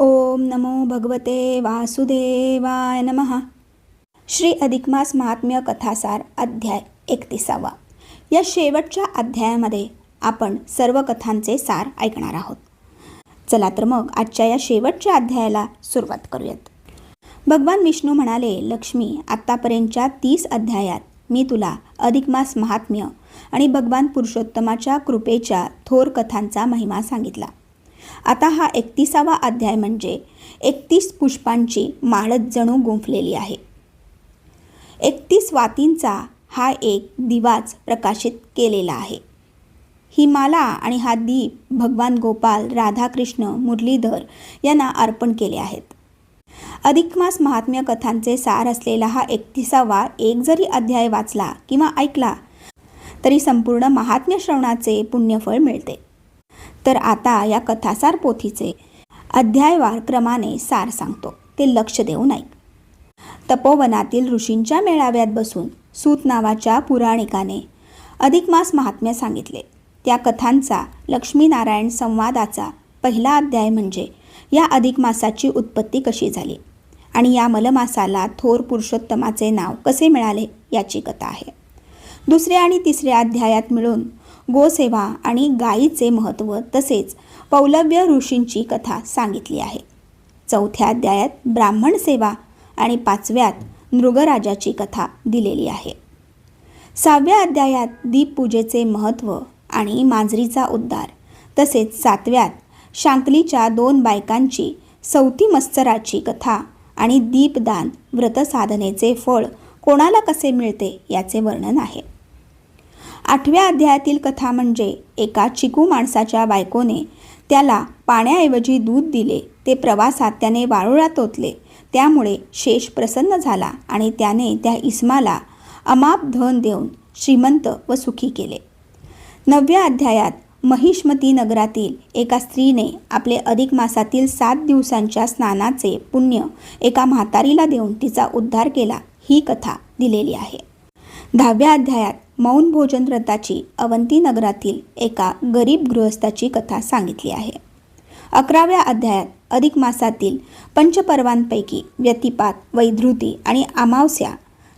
ओम नमो भगवते वासुदेवाय नमः. श्री अधिकमास महात्म्य कथासार अध्याय 31. या शेवटच्या अध्यायामध्ये आपण सर्व कथांचे सार ऐकणार आहोत. चला तर मग आजच्या या शेवटच्या अध्यायाला सुरुवात करूयात. भगवान विष्णू म्हणाले, लक्ष्मी, आत्तापर्यंतच्या 30 अध्यायात मी तुला अधिकमास महात्म्य आणि भगवान पुरुषोत्तमाच्या कृपेच्या थोर कथांचा महिमा सांगितला. आता हा 31वा अध्याय म्हणजे 31 पुष्पांची माळच जणू गुंफलेली आहे. 31 वातींचा हा एक दिवाच प्रकाशित केलेला आहे. ही माला आणि हा दीप भगवान गोपाल, राधाकृष्ण, मुरलीधर यांना अर्पण केले आहेत. अधिकमास महात्म्य कथांचे सार असलेला हा 31वा एक जरी अध्याय वाचला किंवा ऐकला तरी संपूर्ण महात्म्य श्रवणाचे पुण्यफळ मिळते. तर आता या कथासार पोथीचे अध्यायवार क्रमाने सार सांगतो, ते लक्ष देऊन ऐक. तपोवनातील ऋषींच्या मेळाव्यात बसून सूत नावाच्या पुराणिकाने अधिकमास महात्म्य सांगितले. त्या कथांचा लक्ष्मीनारायण संवादाचा पहिला अध्याय म्हणजे या अधिक मासाची उत्पत्ती कशी झाली आणि या मलमासाला थोर पुरुषोत्तमाचे नाव कसे मिळाले याची कथा आहे. दुसऱ्या आणि तिसऱ्या अध्यायात मिळून गोसेवा आणि गायीचे महत्त्व तसेच पौलव्य ऋषींची कथा सांगितली आहे. चौथ्या अध्यायात ब्राह्मण सेवा आणि 5व्यात नृगराजाची कथा दिलेली आहे. 6व्या अध्यायात दीपपूजेचे महत्त्व आणि मांजरीचा उद्धार तसेच 7व्यात शांकलीच्या 2 बायकांची सौती मत्सराची कथा आणि दीपदान व्रतसाधनेचे फळ कोणाला कसे मिळते याचे वर्णन आहे. 8व्या अध्यायातील कथा म्हणजे एका चिकू माणसाच्या बायकोने त्याला पाण्याऐवजी दूध दिले. ते प्रवासात त्याने वाळूळात ओतले, त्यामुळे शेष प्रसन्न झाला आणि त्याने त्या इस्माला अमाप धन देऊन श्रीमंत व सुखी केले. 9व्या अध्यायात महिष्मती नगरातील एका स्त्रीने आपले अधिक मासातील 7 दिवसांच्या स्नानाचे पुण्य एका म्हातारीला देऊन तिचा उद्धार केला, ही कथा दिलेली आहे. 10व्या अध्यायात मौन भोजन व्रताची अवंती नगरातील एका गरीब गृहस्थाची कथा सांगितली आहे. 11व्या अध्यायात अधिक मासातील पंचपर्वांपैकी व्यतिपात, वैधृती आणि अमावस्या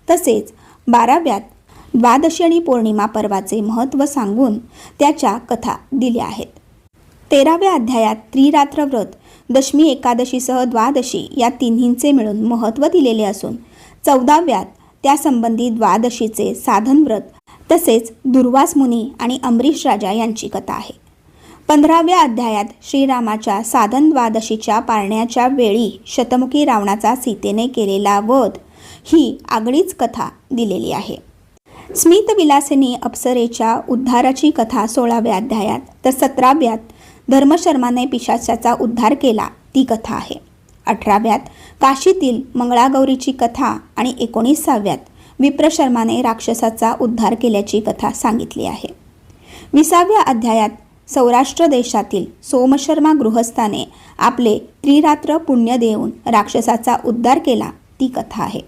तसेच 12व्यात द्वादशी आणि पौर्णिमा पर्वाचे महत्त्व सांगून त्याच्या कथा दिल्या आहेत. 13व्या अध्यायात त्रिरात्र व्रत, दशमी एकादशीसह द्वादशी या तिन्हींचे मिळून महत्त्व दिलेले असून 14व्यात त्यासंबंधी द्वादशीचे साधन व्रत तसेच दुर्वास मुनी आणि अमरीश राजा यांची कथा आहे. 15व्या अध्यायात श्रीरामाच्या साधन द्वादशीच्या पारण्याच्या वेळी शतमुखी रावणाचा सीतेने केलेला वध ही आगळीच कथा दिलेली आहे. स्मितविलासिनी अप्सरेच्या उद्धाराची कथा 16व्या अध्यायात तर 17व्यात धर्मशर्माने पिशाचाचा उद्धार केला ती कथा आहे. 18व्यात काशीतील मंगळागौरीची कथा आणि 19व्यात विप्रशर्माने राक्षसाचा उद्धार केल्याची कथा सांगितली आहे. 20व्या अध्यायात सौराष्ट्र देशातील सोमशर्मा गृहस्थाने आपले त्रिरात्र पुण्य देऊन राक्षसाचा उद्धार केला ती कथा आहे.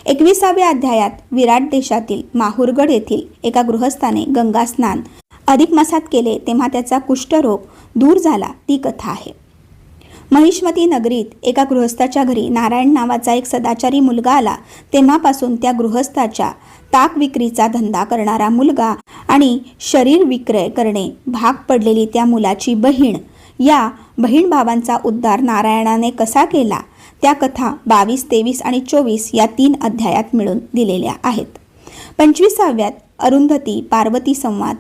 21व्या अध्यायात विराट देशातील माहुरगड येथील एका गृहस्थाने गंगा स्नान अधिक मासात केले तेव्हा त्याचा कुष्ठरोग दूर झाला ती कथा आहे. महिष्मती नगरीत एका गृहस्थाच्या घरी नारायण नावाचा एक सदाचारी मुलगा आला. तेव्हापासून त्या गृहस्थाच्या ताक विक्रीचा धंदा करणारा मुलगा आणि शरीर विक्रय करणे भाग पडलेली त्या मुलाची बहीण या बहीण भावांचा उद्धार नारायणाने कसा केला त्या कथा 22, 23 आणि 24 या 3 अध्यायात मिळून दिलेल्या आहेत. 25व्यात अरुंधती पार्वती संवाद,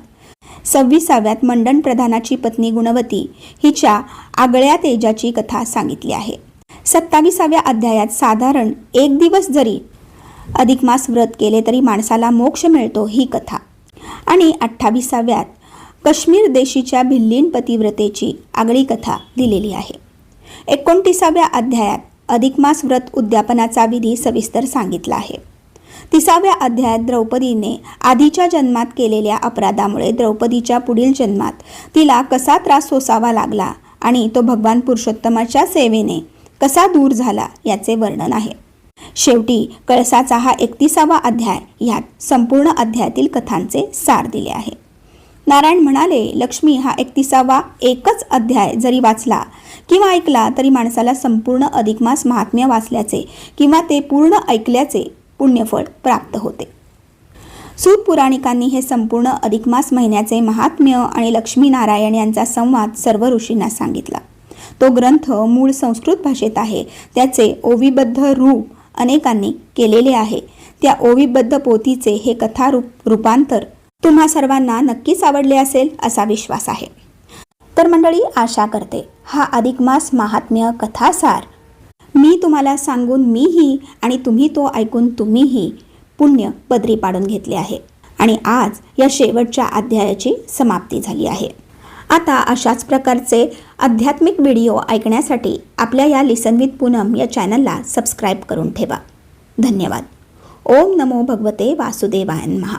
26व्यात मंडन प्रधानाची पत्नी गुणवती हिच्या आगळ्या तेजाची कथा सांगितली आहे. 27व्या अध्यायात साधारण 1 दिवस जरी अधिक मास व्रत केले तरी माणसाला मोक्ष मिळतो ही कथा आणि 28व्यात काश्मीर देशीच्या भिल्लीन पतिव्रतेची आगळी कथा दिलेली आहे. 29व्या अध्यायात अधिक मास व्रत उद्यापनाचा विधी सविस्तर सांगितला आहे. 30व्या अध्यायात द्रौपदीने आधीच्या जन्मात केलेल्या अपराधामुळे द्रौपदीच्या पुढील जन्मात तिला कसा त्रास सोसावा लागला आणि तो भगवान पुरुषोत्तमाच्या सेवेने कसा दूर झाला याचे वर्णन आहे. शेवटी कळसाचा हा 31वा अध्याय यात संपूर्ण अध्यायातील कथांचे सार दिले आहे. नारायण म्हणाले, लक्ष्मी, हा 31वा एकच अध्याय जरी वाचला किंवा ऐकला तरी माणसाला संपूर्ण अधिक मास महात्म्य वाचल्याचे किंवा ते पूर्ण ऐकल्याचे पुण्यफळ प्राप्त होते. सूत पुराणिकांनी हे संपूर्ण अधिक मास महिन्याचे महात्म्य आणि लक्ष्मीनारायण यांचा संवाद सर्व ऋषींना सांगितला. तो ग्रंथ मूळ संस्कृत भाषेत आहे. त्याचे ओवीबद्ध रूप अनेकांनी केलेले आहे. त्या ओवीबद्ध पोथीचे हे रूपांतर तुम्हा सर्वांना नक्कीच आवडले असेल असा विश्वास आहे. तर मंडळी, आशा करते हा अधिक मास महात्म्य कथासार मी तुम्हाला सांगून मीही आणि तुम्ही तो ऐकून तुम्हीही पुण्य पदरी पाडून घेतले आहे आणि आज या शेवटच्या अध्यायाची समाप्ती झाली आहे. आता अशाच प्रकारचे आध्यात्मिक व्हिडिओ ऐकण्यासाठी आपल्या या लिसन विथ पूनम या चॅनलला सबस्क्राईब करून ठेवा. धन्यवाद. ओम नमो भगवते वासुदेवाय नमः.